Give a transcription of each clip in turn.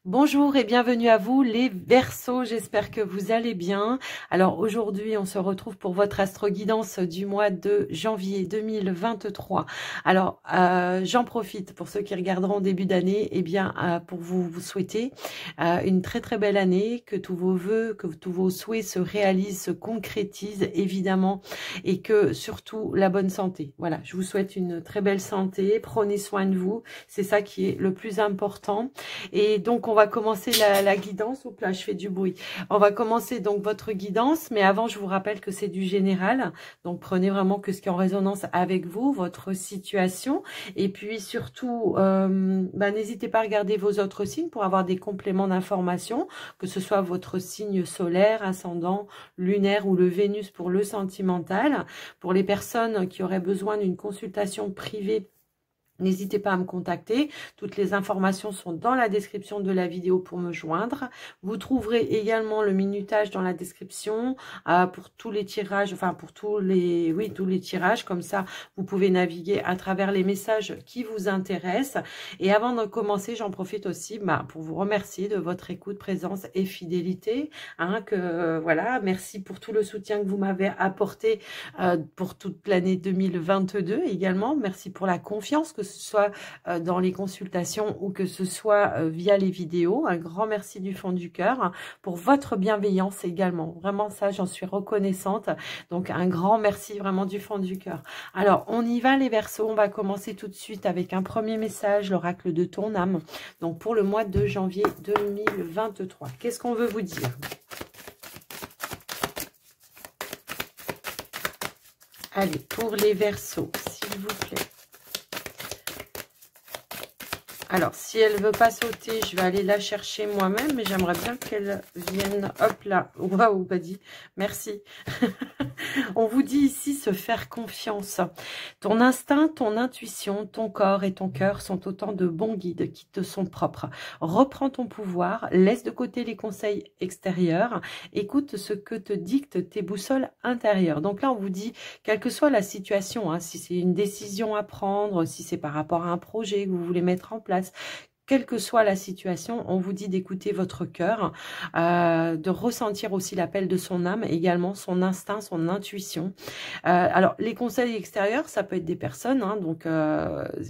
Bonjour et bienvenue à vous les Verseaux, j'espère que vous allez bien. Alors aujourd'hui on se retrouve pour votre astro-guidance du mois de janvier 2023. Alors j'en profite pour ceux qui regarderont en début d'année, pour vous souhaiter une très belle année, que tous vos vœux, que tous vos souhaits se réalisent, se concrétisent évidemment, et que surtout la bonne santé. Voilà, je vous souhaite une très belle santé, prenez soin de vous, c'est ça qui est le plus important. Et donc, on va commencer la guidance. Oups là, je fais du bruit. On va commencer donc votre guidance. Mais avant, je vous rappelle que c'est du général. Donc, prenez vraiment que ce qui est en résonance avec vous, votre situation. Et puis, surtout, n'hésitez pas à regarder vos autres signes pour avoir des compléments d'information, que ce soit votre signe solaire, ascendant, lunaire ou le Vénus pour le sentimental. Pour les personnes qui auraient besoin d'une consultation privée, n'hésitez pas à me contacter. Toutes les informations sont dans la description de la vidéo pour me joindre. Vous trouverez également le minutage dans la description pour tous les tirages, enfin pour tous les tirages. Comme ça, vous pouvez naviguer à travers les messages qui vous intéressent. Et avant de commencer, j'en profite aussi pour vous remercier de votre écoute, présence et fidélité. Voilà, merci pour tout le soutien que vous m'avez apporté pour toute l'année 2022 également. Merci pour la confiance, que ce soit dans les consultations ou que ce soit via les vidéos. Un grand merci du fond du cœur pour votre bienveillance également. Vraiment, ça, j'en suis reconnaissante. Donc, un grand merci vraiment du fond du cœur. Alors, on y va les Verseaux. On va commencer tout de suite avec un premier message, l'oracle de ton âme. Donc, pour le mois de janvier 2023. Qu'est-ce qu'on veut vous dire ? Allez, pour les Verseaux, s'il vous plaît. Alors, si elle ne veut pas sauter, je vais aller la chercher moi-même, mais j'aimerais bien qu'elle vienne. Hop là, waouh, pas dit. Merci. On vous dit ici se faire confiance. Ton instinct, ton intuition, ton corps et ton cœur sont autant de bons guides qui te sont propres. Reprends ton pouvoir, laisse de côté les conseils extérieurs, écoute ce que te dictent tes boussoles intérieures. Donc là, on vous dit, quelle que soit la situation, si c'est une décision à prendre, si c'est par rapport à un projet que vous voulez mettre en place, quelle que soit la situation, on vous dit d'écouter votre cœur, de ressentir aussi l'appel de son âme, également son instinct, son intuition. Alors, les conseils extérieurs, ça peut être des personnes,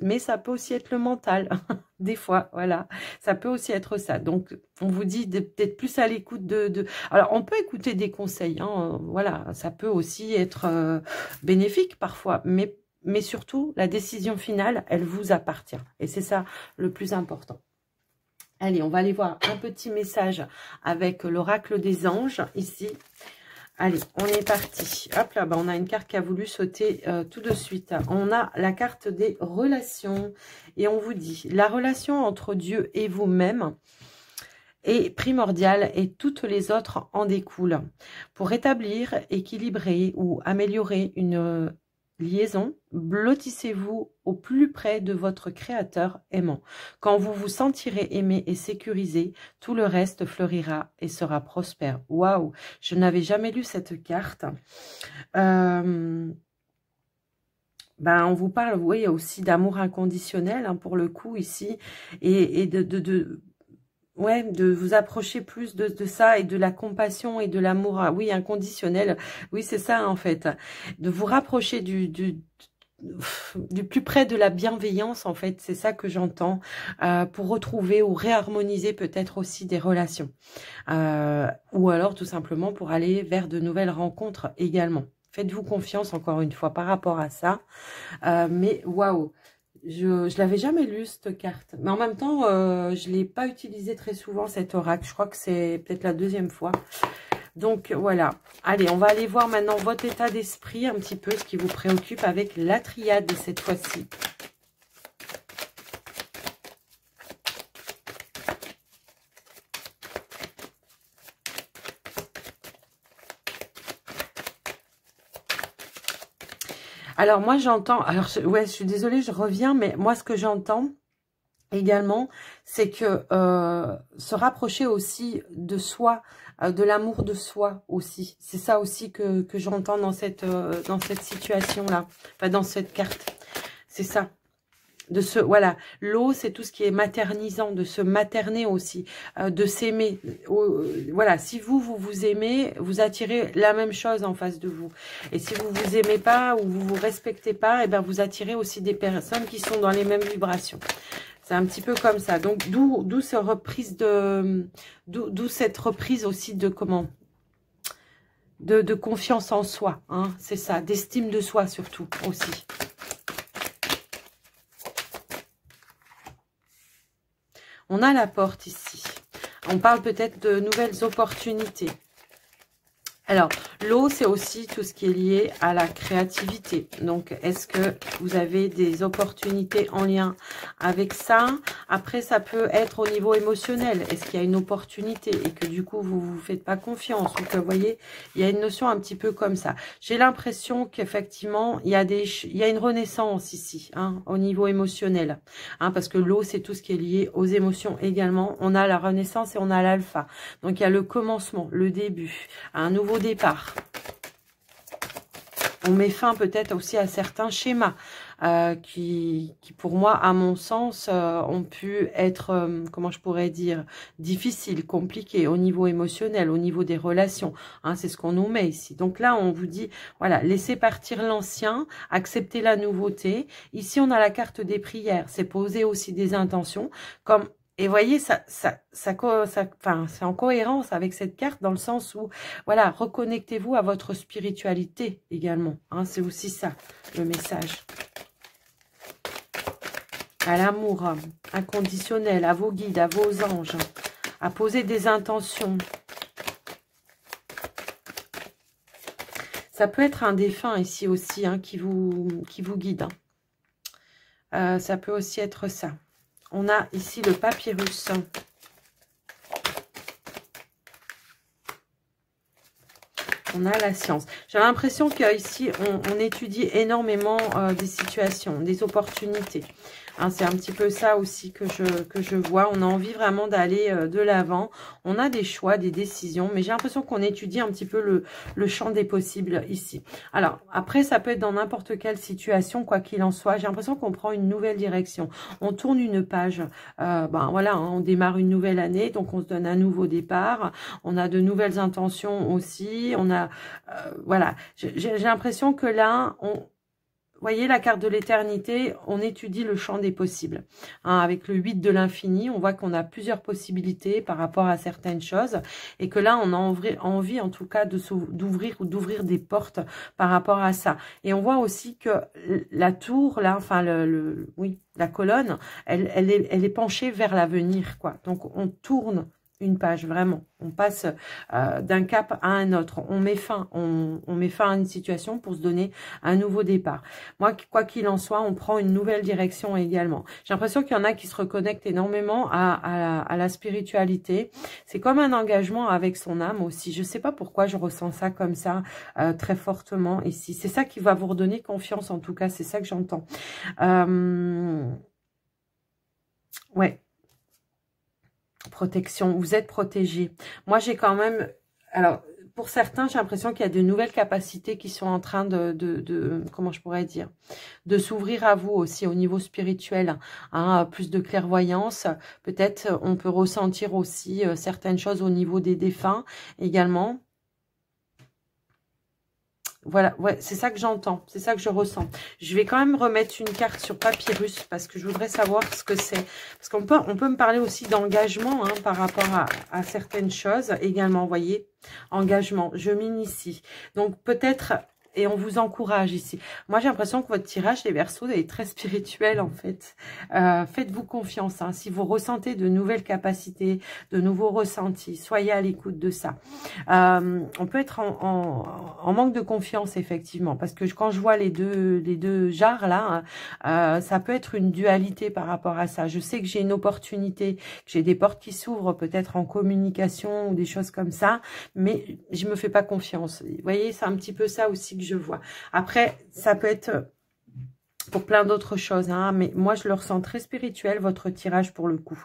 mais ça peut aussi être le mental, des fois, voilà. Ça peut aussi être ça. Donc, on vous dit d'être plus à l'écoute Alors, on peut écouter des conseils, voilà. Ça peut aussi être bénéfique parfois, mais surtout, la décision finale, elle vous appartient. Et c'est ça le plus important. Allez, on va aller voir un petit message avec l'oracle des anges, ici. Allez, on est parti. Hop là, on a une carte qui a voulu sauter tout de suite. On a la carte des relations. Et on vous dit, la relation entre Dieu et vous-même est primordiale et toutes les autres en découlent. Pour établir, équilibrer ou améliorer une liaison, blottissez-vous au plus près de votre créateur aimant. Quand vous vous sentirez aimé et sécurisé, tout le reste fleurira et sera prospère. Waouh, je n'avais jamais lu cette carte. On vous parle, vous voyez, aussi d'amour inconditionnel, pour le coup, ici, et de vous approcher plus de ça et de la compassion et de l'amour, oui, inconditionnel. Oui, c'est ça, en fait. De vous rapprocher du plus près de la bienveillance, en fait. C'est ça que j'entends, pour retrouver ou réharmoniser peut-être aussi des relations. Ou alors, tout simplement, pour aller vers de nouvelles rencontres également. Faites-vous confiance, encore une fois, par rapport à ça. Mais, waouh! Je l'avais jamais lu cette carte, mais en même temps je l'ai pas utilisé très souvent cet oracle. Je crois que c'est peut-être la deuxième fois. Donc voilà, allez, on va aller voir maintenant votre état d'esprit, un petit peu ce qui vous préoccupe avec la triade cette fois-ci. Alors moi j'entends, je suis désolée, je reviens, mais moi ce que j'entends également, c'est que se rapprocher aussi de soi, de l'amour de soi aussi. C'est ça aussi que j'entends dans cette situation-là, enfin dans cette carte. C'est ça. voilà, l'eau, c'est tout ce qui est maternisant, de se materner aussi, de s'aimer. Voilà, si vous aimez, vous attirez la même chose en face de vous. Et si vous vous aimez pas ou vous vous respectez pas, et ben vous attirez aussi des personnes qui sont dans les mêmes vibrations. C'est un petit peu comme ça. Donc, d'où cette reprise d'où cette reprise aussi de comment de confiance en soi. Hein, c'est ça, d'estime de soi surtout aussi. On a la porte ici. On parle peut-être de nouvelles opportunités. Alors, l'eau, c'est aussi tout ce qui est lié à la créativité. Donc, est-ce que vous avez des opportunités en lien avec ça? Après, ça peut être au niveau émotionnel. Est-ce qu'il y a une opportunité et que du coup, vous ne vous faites pas confiance? Ou que, vous voyez, il y a une notion un petit peu comme ça. J'ai l'impression qu'effectivement, il y a une renaissance ici, hein, au niveau émotionnel. Hein, parce que l'eau, c'est tout ce qui est lié aux émotions également. On a la renaissance et on a l'alpha. Donc, il y a le commencement, le début, un nouveau départ. On met fin peut-être aussi à certains schémas qui pour moi, à mon sens, ont pu être, comment je pourrais dire, difficiles, compliqués au niveau émotionnel, au niveau des relations. Hein, c'est ce qu'on nous met ici. Donc là, on vous dit, voilà, laissez partir l'ancien, acceptez la nouveauté. Ici, on a la carte des prières. C'est poser aussi des intentions comme... Et voyez, c'est en cohérence avec cette carte dans le sens où, voilà, reconnectez-vous à votre spiritualité également. Hein, c'est aussi ça, le message. À l'amour inconditionnel, à vos guides, à vos anges, à poser des intentions. Ça peut être un défunt ici aussi, hein, qui vous guide. Hein. Ça peut aussi être ça. On a ici le papyrus. On a la science. J'ai l'impression qu'ici, on étudie énormément des situations, des opportunités. Hein, c'est un petit peu ça aussi que je vois. On a envie vraiment d'aller de l'avant. On a des choix, des décisions, mais j'ai l'impression qu'on étudie un petit peu le champ des possibles ici. Alors, après, ça peut être dans n'importe quelle situation, quoi qu'il en soit. J'ai l'impression qu'on prend une nouvelle direction. On tourne une page. Voilà, hein, on démarre une nouvelle année, donc on se donne un nouveau départ. On a de nouvelles intentions aussi. On a, voilà, j'ai l'impression que là, vous voyez la carte de l'éternité, on étudie le champ des possibles. Hein, avec le 8 de l'infini, on voit qu'on a plusieurs possibilités par rapport à certaines choses. Et que là, on a envie en tout cas d'ouvrir des portes par rapport à ça. Et on voit aussi que la tour, là, enfin, la colonne, elle est penchée vers l'avenir, quoi. Donc, on tourne une page, vraiment. On passe d'un cap à un autre. On met fin à une situation pour se donner un nouveau départ. Moi, quoi qu'il en soit, on prend une nouvelle direction également. J'ai l'impression qu'il y en a qui se reconnectent énormément à la spiritualité. C'est comme un engagement avec son âme aussi. Je ne sais pas pourquoi je ressens ça comme ça très fortement ici. C'est ça qui va vous redonner confiance, en tout cas. C'est ça que j'entends. Ouais. Protection, vous êtes protégé. Moi, j'ai quand même... Alors, pour certains, j'ai l'impression qu'il y a de nouvelles capacités qui sont en train comment je pourrais dire, de s'ouvrir à vous aussi au niveau spirituel. Hein, plus de clairvoyance. Peut-être on peut ressentir aussi certaines choses au niveau des défunts également. Voilà, ouais, c'est ça que j'entends, c'est ça que je ressens. Je vais quand même remettre une carte sur papyrus parce que je voudrais savoir ce que c'est. Parce qu'on peut me parler aussi d'engagement hein, par rapport à certaines choses également, vous voyez. Engagement, je m'initie. Donc peut-être... Et on vous encourage ici. Moi, j'ai l'impression que votre tirage, les Verseaux, est très spirituel, en fait. Faites-vous confiance. Hein. Si vous ressentez de nouvelles capacités, de nouveaux ressentis, soyez à l'écoute de ça. On peut être en manque de confiance, effectivement. Parce que quand je vois les deux jarres, là, ça peut être une dualité par rapport à ça. Je sais que j'ai une opportunité, que j'ai des portes qui s'ouvrent, peut-être en communication ou des choses comme ça. Mais je me fais pas confiance. Vous voyez, c'est un petit peu ça aussi que je vois. Après, ça peut être pour plein d'autres choses, hein, mais moi je le ressens très spirituel, votre tirage pour le coup.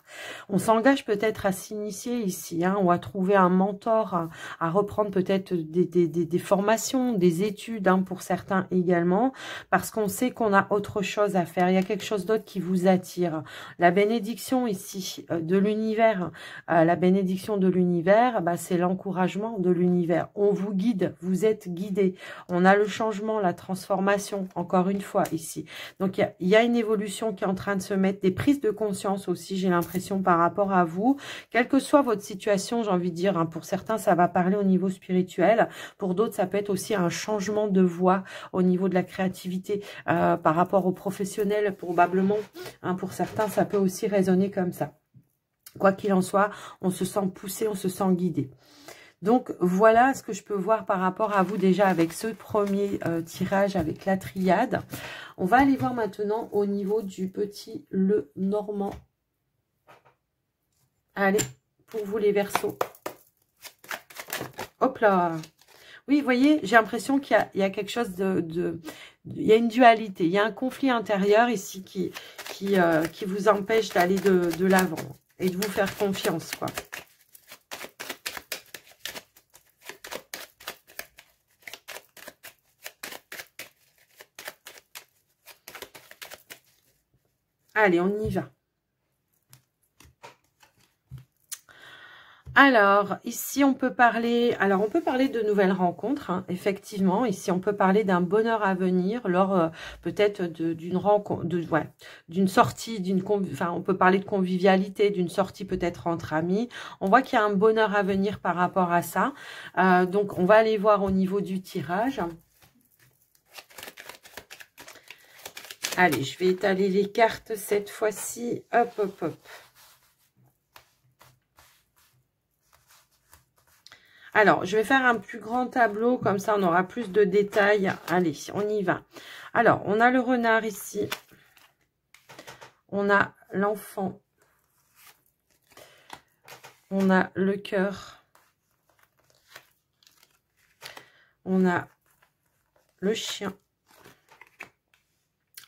On s'engage peut-être à s'initier ici, hein, ou à trouver un mentor, à reprendre peut-être des formations, des études, hein, pour certains également, parce qu'on sait qu'on a autre chose à faire, il y a quelque chose d'autre qui vous attire. La bénédiction ici de l'univers, la bénédiction de l'univers, bah, c'est l'encouragement de l'univers. On vous guide, vous êtes guidé, on a le changement, la transformation, encore une fois ici. Donc, il y a une évolution qui est en train de se mettre, des prises de conscience aussi, j'ai l'impression, par rapport à vous. Quelle que soit votre situation, j'ai envie de dire, hein, pour certains, ça va parler au niveau spirituel. Pour d'autres, ça peut être aussi un changement de voie au niveau de la créativité par rapport aux professionnels, probablement. Hein, pour certains, ça peut aussi résonner comme ça. Quoi qu'il en soit, on se sent poussé, on se sent guidé. Donc, voilà ce que je peux voir par rapport à vous déjà avec ce premier tirage avec la triade. On va aller voir maintenant au niveau du petit Le Normand. Allez, pour vous les Verseaux. Hop là. Oui, vous voyez, j'ai l'impression qu'il y a quelque chose il y a une dualité. Il y a un conflit intérieur ici qui vous empêche d'aller de l'avant et de vous faire confiance, quoi. Allez, on y va. Alors, ici, on peut parler de nouvelles rencontres, hein, effectivement. Ici, on peut parler d'un bonheur à venir lors peut-être d'une rencontre, d'une sortie, enfin, on peut parler de convivialité, d'une sortie peut-être entre amis. On voit qu'il y a un bonheur à venir par rapport à ça. Donc, on va aller voir au niveau du tirage. Allez, je vais étaler les cartes cette fois-ci. Hop, hop, hop. Alors, je vais faire un plus grand tableau, comme ça on aura plus de détails. Allez, on y va. Alors, on a le renard ici. On a l'enfant. On a le cœur. On a le chien.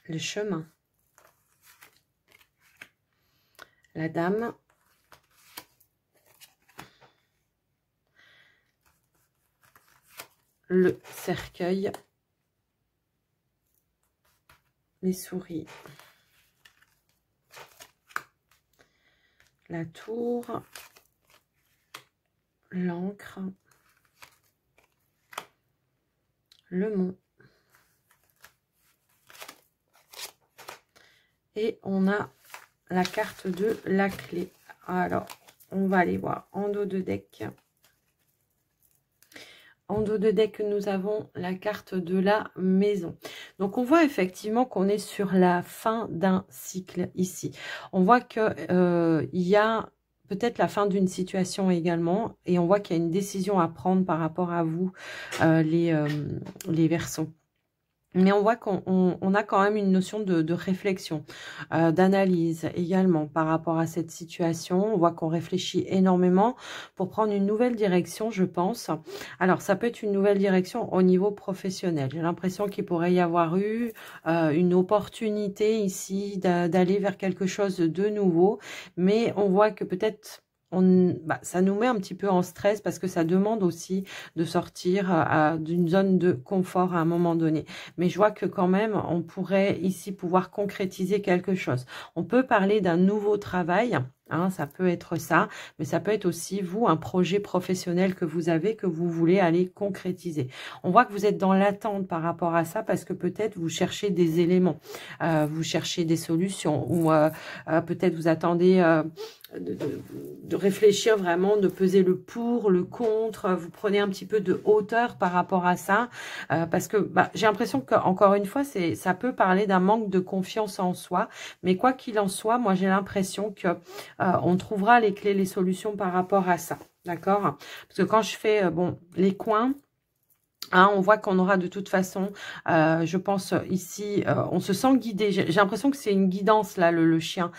Le chemin. La dame. Le cercueil, les souris, la tour, l'encre, le mont. Et on a la carte de la clé. Alors, on va aller voir en dos de deck. En dos de deck, nous avons la carte de la maison. Donc, on voit effectivement qu'on est sur la fin d'un cycle ici. On voit que il y a peut-être la fin d'une situation également. Et on voit qu'il y a une décision à prendre par rapport à vous, les Verseaux. Mais on voit qu'on a quand même une notion de réflexion, d'analyse également par rapport à cette situation. On voit qu'on réfléchit énormément pour prendre une nouvelle direction, je pense. Alors, ça peut être une nouvelle direction au niveau professionnel. J'ai l'impression qu'il pourrait y avoir eu une opportunité ici d'aller vers quelque chose de nouveau. Mais on voit que peut-être ça nous met un petit peu en stress parce que ça demande aussi de sortir d'une zone de confort à un moment donné. Mais je vois que quand même, on pourrait ici pouvoir concrétiser quelque chose. On peut parler d'un nouveau travail. Hein, ça peut être ça, mais ça peut être aussi, vous, un projet professionnel que vous avez, que vous voulez aller concrétiser. On voit que vous êtes dans l'attente par rapport à ça, parce que peut-être vous cherchez des éléments, vous cherchez des solutions, ou peut-être vous attendez de réfléchir vraiment, de peser le pour, le contre, vous prenez un petit peu de hauteur par rapport à ça, parce que j'ai l'impression qu'encore une fois, ça peut parler d'un manque de confiance en soi, mais quoi qu'il en soit, moi j'ai l'impression que on trouvera les clés, les solutions par rapport à ça, d'accord? Parce que quand je fais les coins, Hein, on voit qu'on aura de toute façon, je pense ici, on se sent guidé. J'ai l'impression que c'est une guidance là, le chien,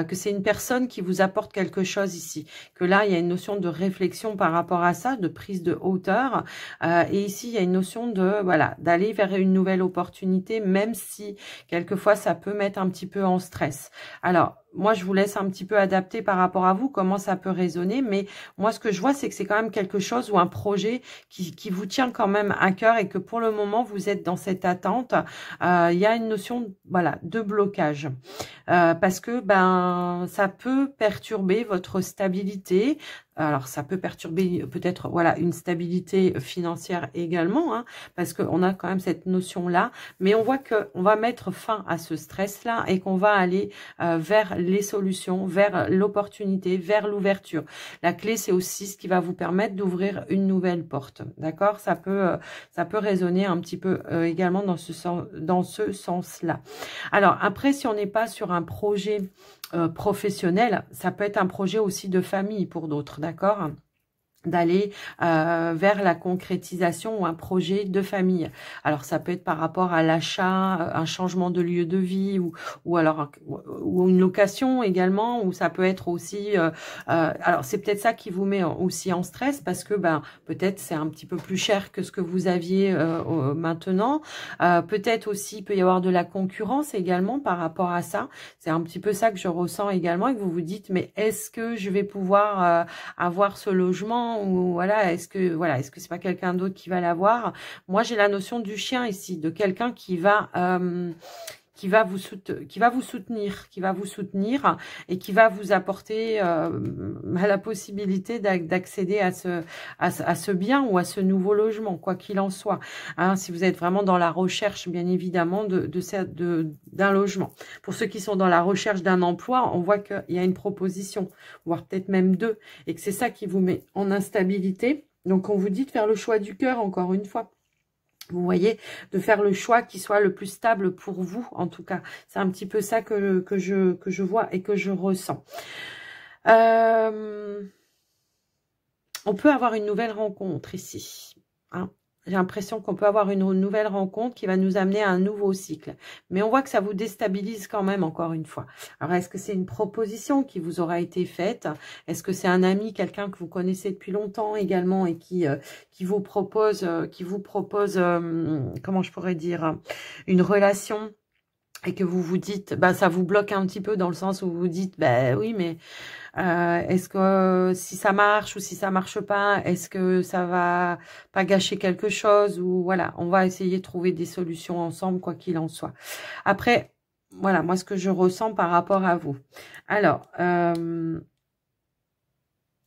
que c'est une personne qui vous apporte quelque chose ici. Que là, il y a une notion de réflexion par rapport à ça, de prise de hauteur. Et ici, il y a une notion de voilà d'aller vers une nouvelle opportunité, même si quelquefois ça peut mettre un petit peu en stress. Alors, moi, je vous laisse un petit peu adapter par rapport à vous, comment ça peut résonner. Mais moi, ce que je vois, c'est que c'est quand même quelque chose ou un projet qui vous tient quand même à cœur et que pour le moment, vous êtes dans cette attente. Il y a une notion voilà, de blocage. Parce que ben ça peut perturber votre stabilité. Alors, ça peut perturber peut-être voilà une stabilité financière également, hein, parce qu'on a quand même cette notion-là. Mais on voit qu'on va mettre fin à ce stress-là et qu'on va aller vers les solutions, vers l'opportunité, vers l'ouverture. La clé, c'est aussi ce qui va vous permettre d'ouvrir une nouvelle porte. D'accord? Ça peut résonner un petit peu également dans ce sens-là. Alors, après, si on n'est pas sur un projet professionnel, ça peut être un projet aussi de famille pour d'autres, d'accord ? D'aller vers la concrétisation ou un projet de famille. Alors ça peut être par rapport à l'achat, un changement de lieu de vie ou alors ou une location également, ou ça peut être aussi alors c'est peut-être ça qui vous met aussi en stress parce que ben peut-être c'est un petit peu plus cher que ce que vous aviez maintenant. Peut-être aussi il peut y avoir de la concurrence également par rapport à ça. C'est un petit peu ça que je ressens également et que vous vous dites mais est-ce que je vais pouvoir avoir ce logement ou voilà, est-ce que c'est pas quelqu'un d'autre qui va l'avoir? Moi, j'ai la notion du chien ici, de quelqu'un qui va vous soutenir et qui va vous apporter la possibilité d'accéder à ce bien ou à ce nouveau logement, quoi qu'il en soit. Hein, si vous êtes vraiment dans la recherche, bien évidemment, d'un logement. Pour ceux qui sont dans la recherche d'un emploi, on voit qu'il y a une proposition, voire peut-être même deux, et que c'est ça qui vous met en instabilité. Donc, on vous dit de faire le choix du cœur, encore une fois. Vous voyez, de faire le choix qui soit le plus stable pour vous, en tout cas. C'est un petit peu ça que je vois et que je ressens. On peut avoir une nouvelle rencontre ici. Hein. J'ai l'impression qu'on peut avoir une nouvelle rencontre qui va nous amener à un nouveau cycle. Mais on voit que ça vous déstabilise quand même, encore une fois. Alors, est-ce que c'est une proposition qui vous aura été faite? Est-ce que c'est un ami, quelqu'un que vous connaissez depuis longtemps également et qui vous propose, comment je pourrais dire, une relation et que vous vous dites, bah, ça vous bloque un petit peu dans le sens où vous vous dites, bah oui, mais est-ce que si ça marche ou si ça marche pas, est-ce que ça va pas gâcher quelque chose ou voilà, on va essayer de trouver des solutions ensemble, quoi qu'il en soit. Après, voilà, moi, ce que je ressens par rapport à vous. Alors, je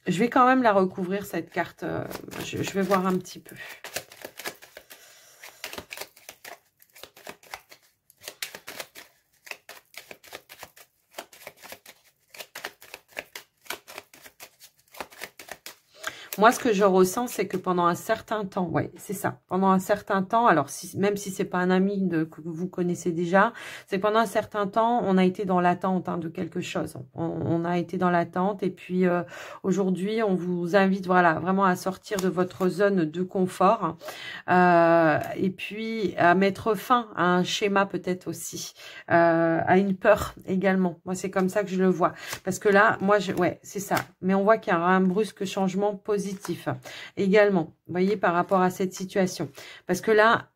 vais quand même la recouvrir, cette carte. Je vais voir un petit peu. Moi, ce que je ressens, c'est que pendant un certain temps, ouais, c'est ça, pendant un certain temps, alors même si c'est pas un ami que vous connaissez déjà, c'est pendant un certain temps, on a été dans l'attente de quelque chose. On a été dans l'attente et puis aujourd'hui, on vous invite, voilà, vraiment à sortir de votre zone de confort et puis à mettre fin à un schéma peut-être aussi, à une peur également. Moi, c'est comme ça que je le vois. Parce que là, moi, ouais, c'est ça. Mais on voit qu'il y aura un brusque changement positif également, vous voyez, par rapport à cette situation. Parce que là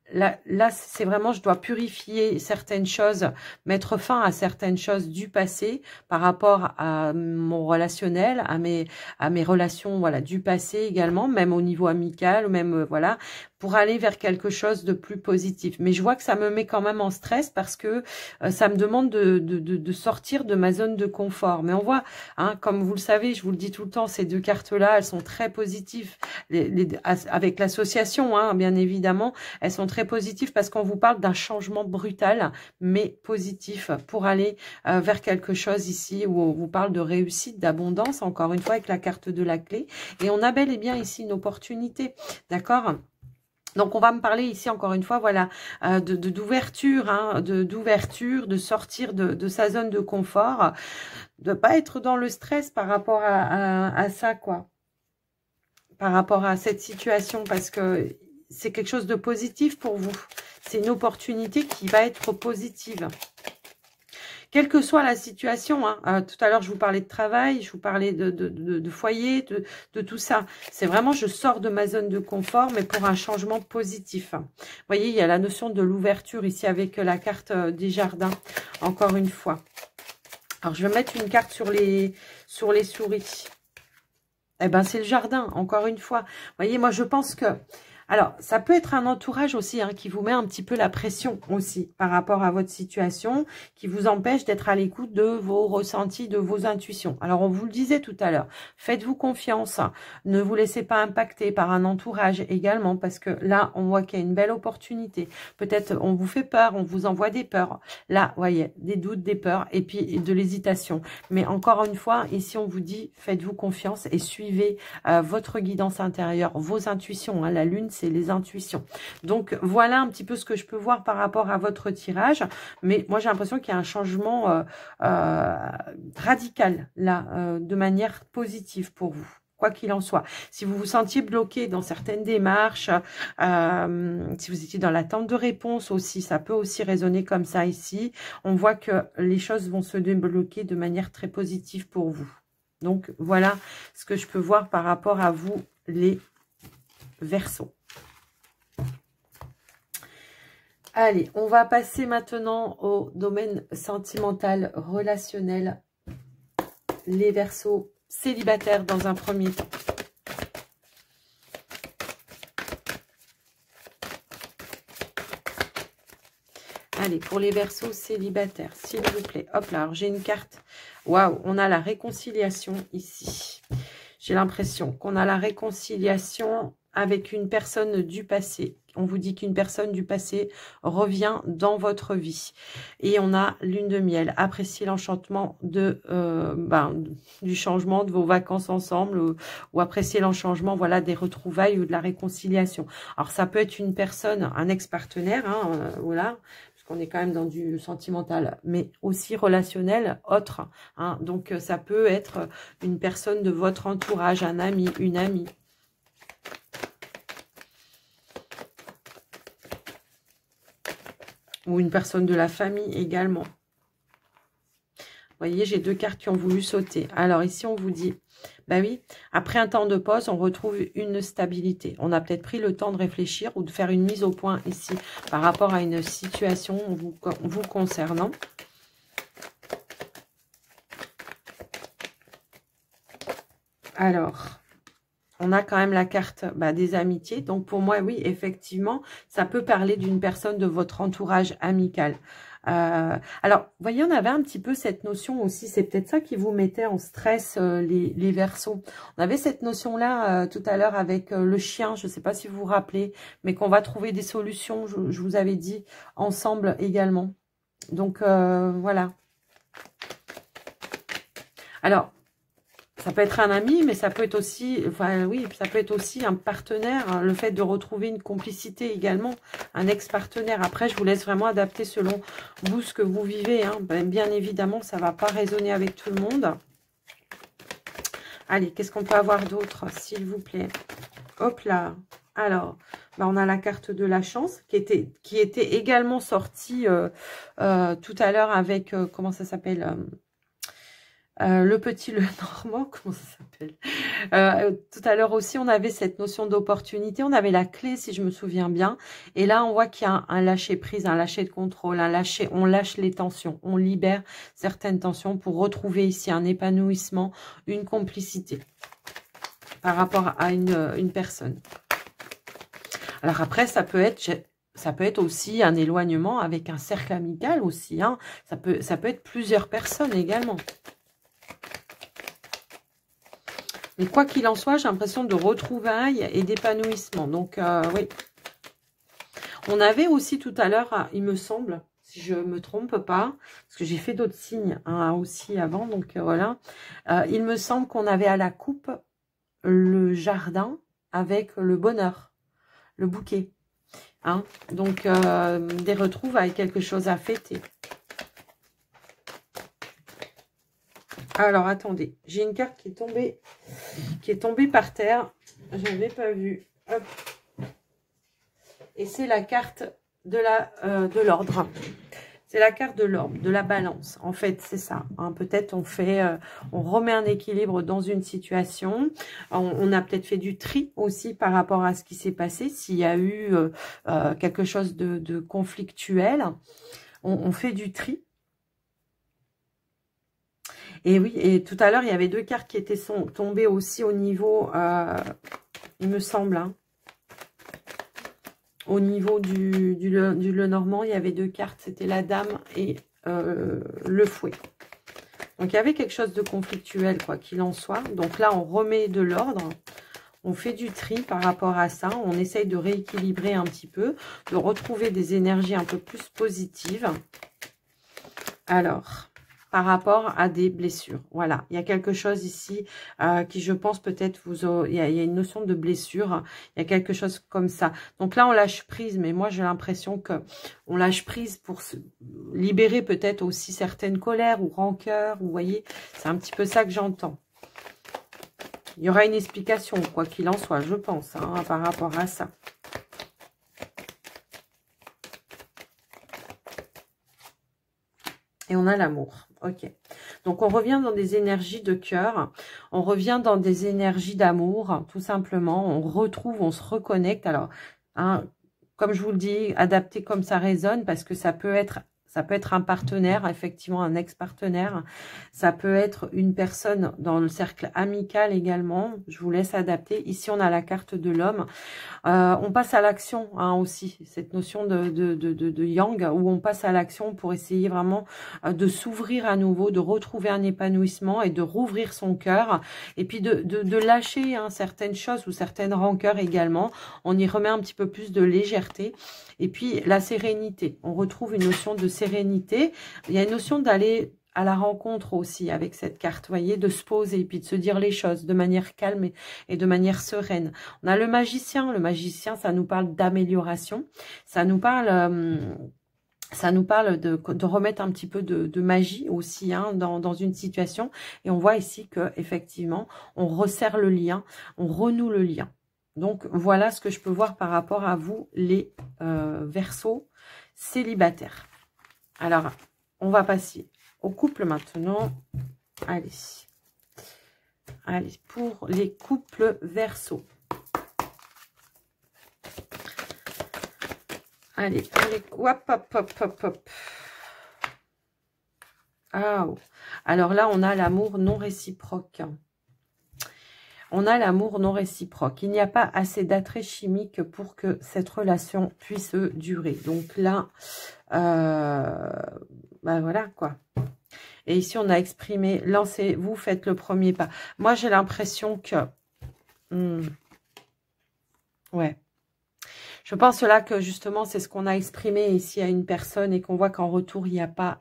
c'est vraiment, je dois purifier certaines choses, mettre fin à certaines choses du passé par rapport à mon relationnel, à mes relations, voilà, du passé également, même au niveau amical, ou même, voilà, pour aller vers quelque chose de plus positif. Mais je vois que ça me met quand même en stress parce que ça me demande de sortir de ma zone de confort. Mais on voit, hein, comme vous le savez, je vous le dis tout le temps, ces deux cartes-là, elles sont très positives. Avec l'association, hein, bien évidemment, elles sont très positives parce qu'on vous parle d'un changement brutal, mais positif pour aller vers quelque chose ici où on vous parle de réussite, d'abondance, encore une fois, avec la carte de la clé. Et on a bel et bien ici une opportunité, d'accord ? Donc, on va me parler ici, encore une fois, voilà, d'ouverture, hein, d'ouverture, de sortir de sa zone de confort, de pas être dans le stress par rapport à ça, quoi. Par rapport à cette situation, parce que c'est quelque chose de positif pour vous. C'est une opportunité qui va être positive. Quelle que soit la situation, hein. Tout à l'heure, je vous parlais de travail, je vous parlais de foyer, de tout ça. C'est vraiment, je sors de ma zone de confort, mais pour un changement positif. Vous voyez, il y a la notion de l'ouverture ici avec la carte des jardins, encore une fois. Alors, je vais mettre une carte sur les souris. Eh ben, c'est le jardin, encore une fois. Vous voyez, moi, je pense que... Alors, ça peut être un entourage aussi qui vous met un petit peu la pression aussi par rapport à votre situation, qui vous empêche d'être à l'écoute de vos ressentis, de vos intuitions. Alors, on vous le disait tout à l'heure, faites-vous confiance, ne vous laissez pas impacter par un entourage également, parce que là, on voit qu'il y a une belle opportunité. Peut-être on vous fait peur, on vous envoie des peurs. Là, vous voyez, des doutes, des peurs et puis de l'hésitation. Mais encore une fois, ici, on vous dit, faites-vous confiance et suivez votre guidance intérieure, vos intuitions. La lune, c'est les intuitions. Donc, voilà un petit peu ce que je peux voir par rapport à votre tirage. Mais moi, j'ai l'impression qu'il y a un changement radical, là, de manière positive pour vous. Quoi qu'il en soit. Si vous vous sentiez bloqué dans certaines démarches, si vous étiez dans l'attente de réponse aussi, ça peut aussi résonner comme ça ici. On voit que les choses vont se débloquer de manière très positive pour vous. Donc, voilà ce que je peux voir par rapport à vous, les Verseaux. Allez, on va passer maintenant au domaine sentimental, relationnel. Les Verseaux célibataires dans un premier temps. Allez, pour les Verseaux célibataires, s'il vous plaît. Hop là, alors j'ai une carte. Waouh, on a la réconciliation ici. J'ai l'impression qu'on a la réconciliation avec une personne du passé. On vous dit qu'une personne du passé revient dans votre vie. Et on a lune de miel. Appréciez l'enchantement du changement de vos vacances ensemble ou appréciez l'enchantement des retrouvailles ou de la réconciliation. Alors, ça peut être une personne, un ex-partenaire, voilà, parce qu'on est quand même dans du sentimental, mais aussi relationnel, autre. Donc, ça peut être une personne de votre entourage, un ami, une amie. Ou une personne de la famille également. Vous voyez, j'ai deux cartes qui ont voulu sauter. Alors ici, on vous dit, bah oui, après un temps de pause, on retrouve une stabilité. On a peut-être pris le temps de réfléchir ou de faire une mise au point ici par rapport à une situation vous concernant. Alors... on a quand même la carte des amitiés. Donc, pour moi, oui, effectivement, ça peut parler d'une personne de votre entourage amical. Alors, vous voyez, on avait un petit peu cette notion aussi. C'est peut-être ça qui vous mettait en stress, les Verseaux. On avait cette notion-là tout à l'heure avec le chien. Je ne sais pas si vous vous rappelez, mais qu'on va trouver des solutions, je vous avais dit, ensemble également. Donc, voilà. Alors... ça peut être un ami, mais ça peut être aussi, ça peut être aussi un partenaire, le fait de retrouver une complicité également, un ex-partenaire. Après, je vous laisse vraiment adapter selon vous ce que vous vivez. Bien évidemment, ça ne va pas résonner avec tout le monde. Allez, qu'est-ce qu'on peut avoir d'autre, s'il vous plaît? Hop là. Alors, on a la carte de la chance qui était également sortie tout à l'heure avec, comment ça s'appelle le petit le normand, comment ça s'appelle tout à l'heure aussi, on avait cette notion d'opportunité. On avait la clé, si je me souviens bien. Et là, on voit qu'il y a un lâcher-prise, un lâcher de contrôle, on lâche les tensions. On libère certaines tensions pour retrouver ici un épanouissement, une complicité par rapport à une personne. Alors après, ça peut être aussi un éloignement avec un cercle amical aussi. Ça peut être plusieurs personnes également. Mais quoi qu'il en soit, j'ai l'impression de retrouvailles et d'épanouissement. Donc, oui. On avait aussi tout à l'heure, il me semble, si je ne me trompe pas, parce que j'ai fait d'autres signes aussi avant, donc voilà. Il me semble qu'on avait à la coupe le jardin avec le bonheur, le bouquet. Donc, des retrouvailles, quelque chose à fêter. Alors, attendez, j'ai une carte qui est tombée par terre. Je n'avais pas vu. Hop. Et c'est la carte de l'ordre. C'est la carte de l'ordre, de la balance. En fait, c'est ça. Hein. Peut-être on remet un équilibre dans une situation. On a peut-être fait du tri aussi par rapport à ce qui s'est passé. S'il y a eu quelque chose de conflictuel, on fait du tri. Et oui, et tout à l'heure, il y avait 2 cartes qui étaient tombées aussi au niveau, il me semble, hein, au niveau du Lenormand, il y avait 2 cartes, c'était la dame et le fouet. Donc, il y avait quelque chose de conflictuel, quoi qu'il en soit. Donc là, on remet de l'ordre, on fait du tri par rapport à ça. On essaye de rééquilibrer un petit peu, de retrouver des énergies un peu plus positives. Alors, par rapport à des blessures. Voilà, il y a quelque chose ici qui, je pense, peut-être il y a une notion de blessure. Il y a quelque chose comme ça. Donc là, on lâche prise, mais moi, j'ai l'impression que on lâche prise pour se libérer peut-être aussi certaines colères ou rancœurs. Vous voyez, c'est un petit peu ça que j'entends. Il y aura une explication, quoi qu'il en soit, je pense, hein, par rapport à ça. Et on a l'amour. Ok. Donc, on revient dans des énergies de cœur. On revient dans des énergies d'amour, tout simplement. On retrouve, on se reconnecte. Alors, hein, comme je vous le dis, adapté comme ça résonne, parce que ça peut être un partenaire, effectivement un ex-partenaire. Ça peut être une personne dans le cercle amical également. Je vous laisse adapter. Ici, on a la carte de l'homme. On passe à l'action hein, aussi. Cette notion de yang où on passe à l'action pour essayer vraiment de s'ouvrir à nouveau, de retrouver un épanouissement et de rouvrir son cœur. Et puis de lâcher hein, certaines choses ou certaines rancœurs également. On y remet un petit peu plus de légèreté. Et puis la sérénité. On retrouve une notion de sérénité. Il y a une notion d'aller à la rencontre aussi avec cette carte, vous voyez, de se poser et puis de se dire les choses de manière calme et de manière sereine. On a le magicien, ça nous parle d'amélioration, ça nous parle de remettre un petit peu de magie aussi hein, dans une situation. Et on voit ici que effectivement, on resserre le lien, on renoue le lien. Donc, voilà ce que je peux voir par rapport à vous, les Verseaux célibataires. Alors, on va passer au couple maintenant. Allez. Allez, pour les couples Verseaux. Allez, hop, hop, hop, hop, hop. Ah, oh. Alors là, on a l'amour non réciproque. On a l'amour non réciproque. Il n'y a pas assez d'attrait chimique pour que cette relation puisse durer. Donc là, ben voilà quoi. Et ici, on a exprimé, lancez-vous, faites le premier pas. Moi, j'ai l'impression que... ouais. Je pense là que justement, c'est ce qu'on a exprimé ici à une personne et qu'on voit qu'en retour, il n'y a pas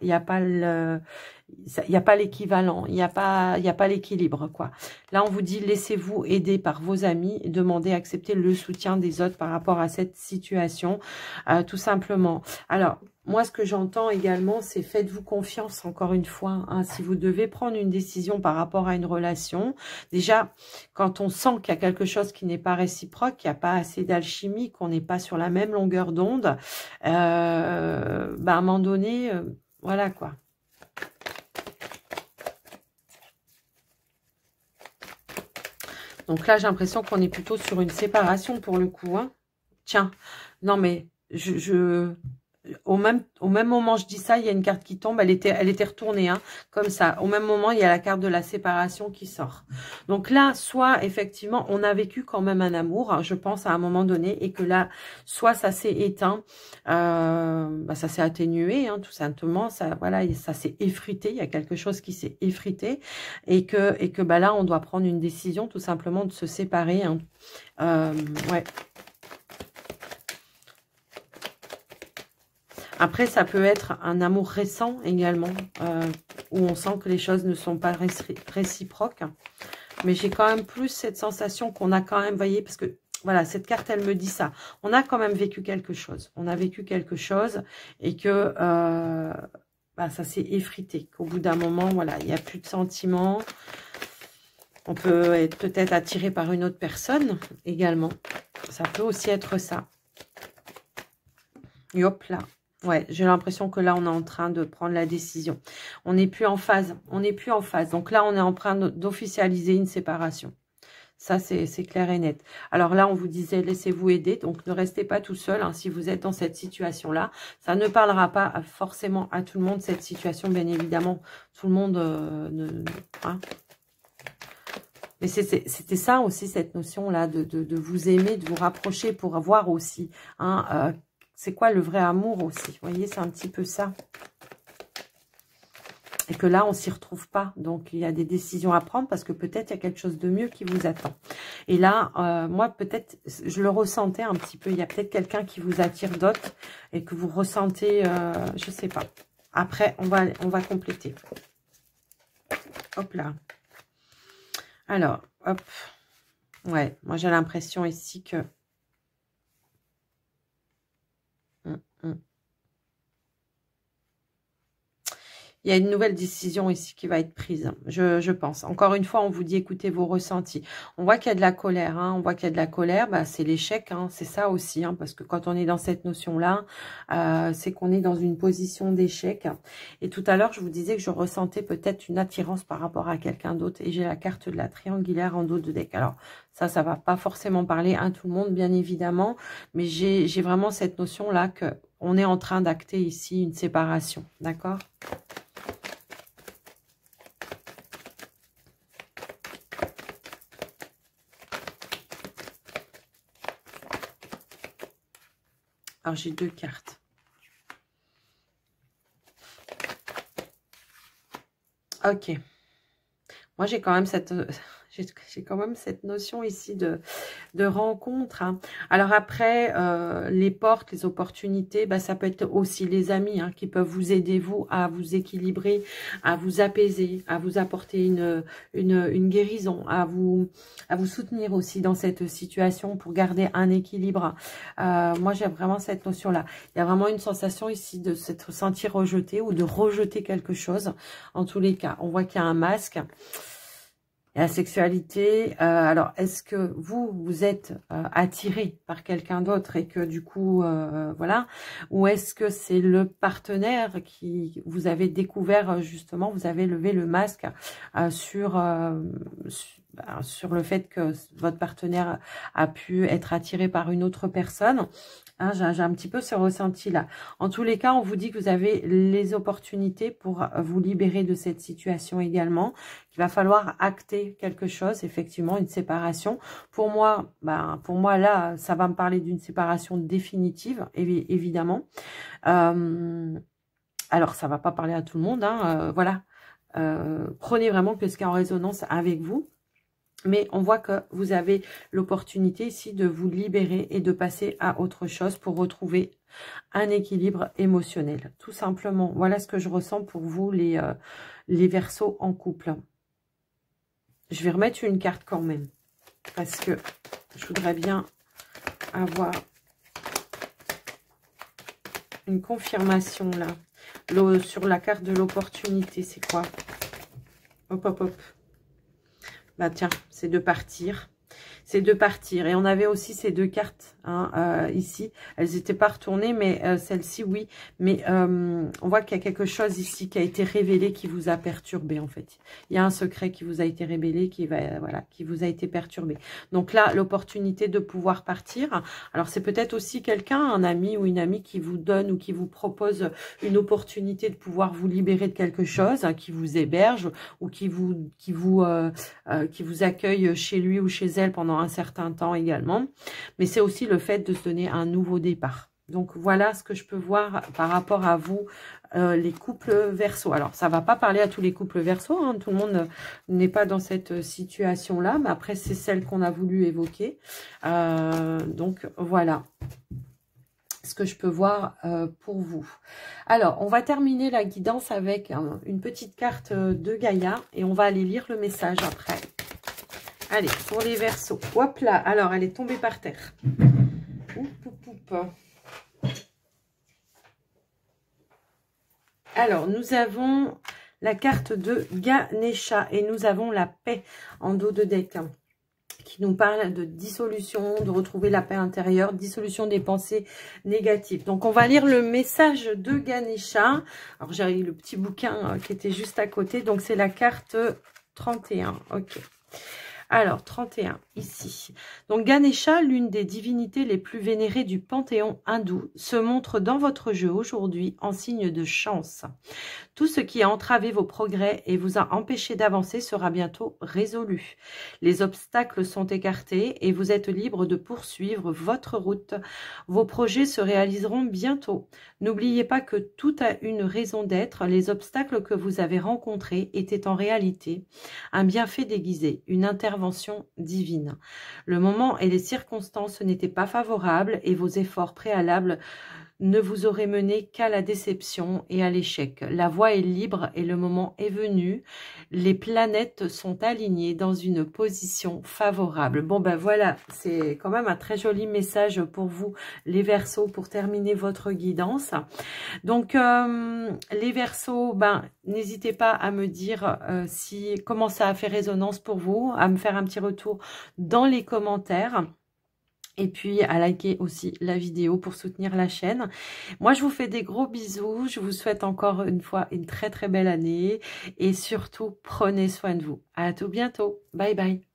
l'équivalent, il n'y a pas l'équilibre, quoi. Là, on vous dit, laissez-vous aider par vos amis, demandez, acceptez le soutien des autres par rapport à cette situation, tout simplement. Alors, moi, ce que j'entends également, c'est faites-vous confiance, encore une fois, hein, si vous devez prendre une décision par rapport à une relation. Déjà, quand on sent qu'il y a quelque chose qui n'est pas réciproque, qu'il n'y a pas assez d'alchimie, qu'on n'est pas sur la même longueur d'onde, à un moment donné, voilà quoi. Donc là, j'ai l'impression qu'on est plutôt sur une séparation pour le coup. Hein. Tiens, non mais au même moment je dis ça, il y a une carte qui tombe, elle était retournée, hein, comme ça. Au même moment, il y a la carte de la séparation qui sort. Donc là, soit effectivement, on a vécu quand même un amour, hein, je pense, à un moment donné, et que là, soit ça s'est éteint, ça s'est atténué, hein, tout simplement, ça, voilà, ça s'est effrité, il y a quelque chose qui s'est effrité, et que là, on doit prendre une décision, tout simplement, de se séparer. Hein. Ouais. Après, ça peut être un amour récent également, où on sent que les choses ne sont pas réciproques. Mais j'ai quand même plus cette sensation qu'on a quand même, vous voyez, parce que, voilà, cette carte, elle me dit ça. On a quand même vécu quelque chose. On a vécu quelque chose et que ça s'est effrité. Qu'au bout d'un moment, voilà, il n'y a plus de sentiments. On peut être peut-être attiré par une autre personne également. Ça peut aussi être ça. Et hop là. Ouais, j'ai l'impression que là, on est en train de prendre la décision. On n'est plus en phase. On n'est plus en phase. Donc là, on est en train d'officialiser une séparation. Ça, c'est clair et net. Alors là, on vous disait, laissez-vous aider. Donc, ne restez pas tout seul hein, si vous êtes dans cette situation-là. Ça ne parlera pas forcément à tout le monde, cette situation. Bien évidemment, tout le monde... hein. Mais c'était ça aussi, cette notion-là, de vous aimer, de vous rapprocher pour voir aussi. Hein, c'est quoi le vrai amour aussi? Vous voyez, c'est un petit peu ça. Et que là, on s'y retrouve pas. Donc, il y a des décisions à prendre parce que peut-être il y a quelque chose de mieux qui vous attend. Et là, moi, peut-être, je le ressentais un petit peu. Il y a peut-être quelqu'un qui vous attire d'autres et que vous ressentez, je sais pas. Après, on va compléter. Hop là. Alors, hop. Ouais, moi, j'ai l'impression ici que... Il y a une nouvelle décision ici qui va être prise, je pense. Encore une fois, on vous dit écoutez vos ressentis. On voit qu'il y a de la colère, hein, on voit qu'il y a de la colère, bah, c'est l'échec, hein, c'est ça aussi, hein, parce que quand on est dans cette notion-là, c'est qu'on est dans une position d'échec. Et tout à l'heure, je vous disais que je ressentais peut-être une attirance par rapport à quelqu'un d'autre, et j'ai la carte de la triangulaire en dos de deck. Alors, ça va pas forcément parler à tout le monde, bien évidemment, mais j'ai vraiment cette notion-là que on est en train d'acter ici une séparation, d'accord ? Alors, j'ai deux cartes. Ok. Moi, j'ai quand même cette... J'ai quand même cette notion ici de rencontre. Hein. Alors après, les portes, les opportunités, bah, ça peut être aussi les amis hein, qui peuvent vous aider, vous, à vous équilibrer, à vous apaiser, à vous apporter une guérison, à vous soutenir aussi dans cette situation pour garder un équilibre. Moi, j'ai vraiment cette notion-là. Il y a vraiment une sensation ici de se sentir rejeté ou de rejeter quelque chose. En tous les cas, on voit qu'il y a un masque. Et la sexualité, alors est-ce que vous êtes attiré par quelqu'un d'autre et que du coup, voilà, ou est-ce que c'est le partenaire qui vous avez découvert justement, vous avez levé le masque sur le fait que votre partenaire a pu être attiré par une autre personne. Hein, j'ai un petit peu ce ressenti-là. En tous les cas, on vous dit que vous avez les opportunités pour vous libérer de cette situation également, qu'il va falloir acter quelque chose, effectivement, une séparation. Pour moi, là, ça va me parler d'une séparation définitive, évidemment. Alors, ça va pas parler à tout le monde, hein, voilà. Prenez vraiment que ce qui est en résonance avec vous. Mais on voit que vous avez l'opportunité ici de vous libérer et de passer à autre chose pour retrouver un équilibre émotionnel. Tout simplement, voilà ce que je ressens pour vous, les Verseaux en couple. Je vais remettre une carte quand même, parce que je voudrais bien avoir une confirmation là. Sur la carte de l'opportunité, c'est quoi? Hop, hop, hop. Bah tiens, c'est de partir. C'est de partir. Et on avait aussi ces deux cartes hein, ici. Elles n'étaient pas retournées, mais celle-ci, oui. Mais on voit qu'il y a quelque chose ici qui a été révélé, qui vous a perturbé, en fait. Il y a un secret qui vous a été révélé, qui vous a été perturbé. Donc là, l'opportunité de pouvoir partir. Alors, c'est peut-être aussi quelqu'un, un ami ou une amie qui vous donne ou qui vous propose une opportunité de pouvoir vous libérer de quelque chose, hein, qui vous héberge ou qui vous accueille chez lui ou chez elle pendant un certain temps également. Mais c'est aussi le fait de se donner un nouveau départ. Donc voilà ce que je peux voir par rapport à vous, les couples Verseaux. Alors ça va pas parler à tous les couples Verseaux, hein, tout le monde n'est pas dans cette situation-là, mais après c'est celle qu'on a voulu évoquer. Donc voilà ce que je peux voir pour vous. Alors, on va terminer la guidance avec une petite carte de Gaïa et on va aller lire le message après. Allez, pour les Verseaux. Hop là, alors elle est tombée par terre. Oup, oup, oup. Alors, nous avons la carte de Ganesha et nous avons la paix en dos de deck qui nous parle de dissolution, de retrouver la paix intérieure, dissolution des pensées négatives. Donc, on va lire le message de Ganesha. Alors, j'ai le petit bouquin qui était juste à côté. Donc, c'est la carte 31. Ok. Alors, 31, ici. Donc, Ganesha, l'une des divinités les plus vénérées du panthéon hindou, se montre dans votre jeu aujourd'hui en signe de chance. Tout ce qui a entravé vos progrès et vous a empêché d'avancer sera bientôt résolu. Les obstacles sont écartés et vous êtes libre de poursuivre votre route. Vos projets se réaliseront bientôt. N'oubliez pas que tout a une raison d'être. Les obstacles que vous avez rencontrés étaient en réalité un bienfait déguisé, une intervention divine. Le moment et les circonstances n'étaient pas favorables et vos efforts préalables ne vous auraient mené qu'à la déception et à l'échec. La voie est libre et le moment est venu. Les planètes sont alignées dans une position favorable. Bon, ben voilà, c'est quand même un très joli message pour vous, les Verseaux, pour terminer votre guidance. Donc, les Verseaux, ben, n'hésitez pas à me dire comment ça a fait résonance pour vous, à me faire un petit retour dans les commentaires. Et puis à liker aussi la vidéo pour soutenir la chaîne. Moi, je vous fais des gros bisous. Je vous souhaite encore une fois une très très belle année. Et surtout, prenez soin de vous. À tout bientôt. Bye bye.